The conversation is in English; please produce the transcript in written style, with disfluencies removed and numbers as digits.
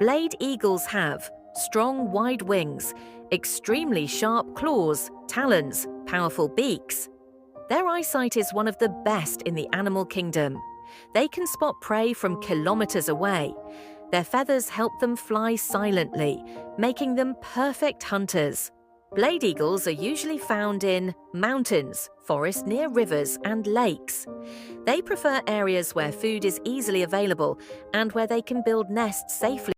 Blade eagles have strong, wide wings, extremely sharp claws, talons, powerful beaks. Their eyesight is one of the best in the animal kingdom. They can spot prey from kilometers away. Their feathers help them fly silently, making them perfect hunters. Blade eagles are usually found in mountains, forests near rivers, and lakes. They prefer areas where food is easily available and where they can build nests safely.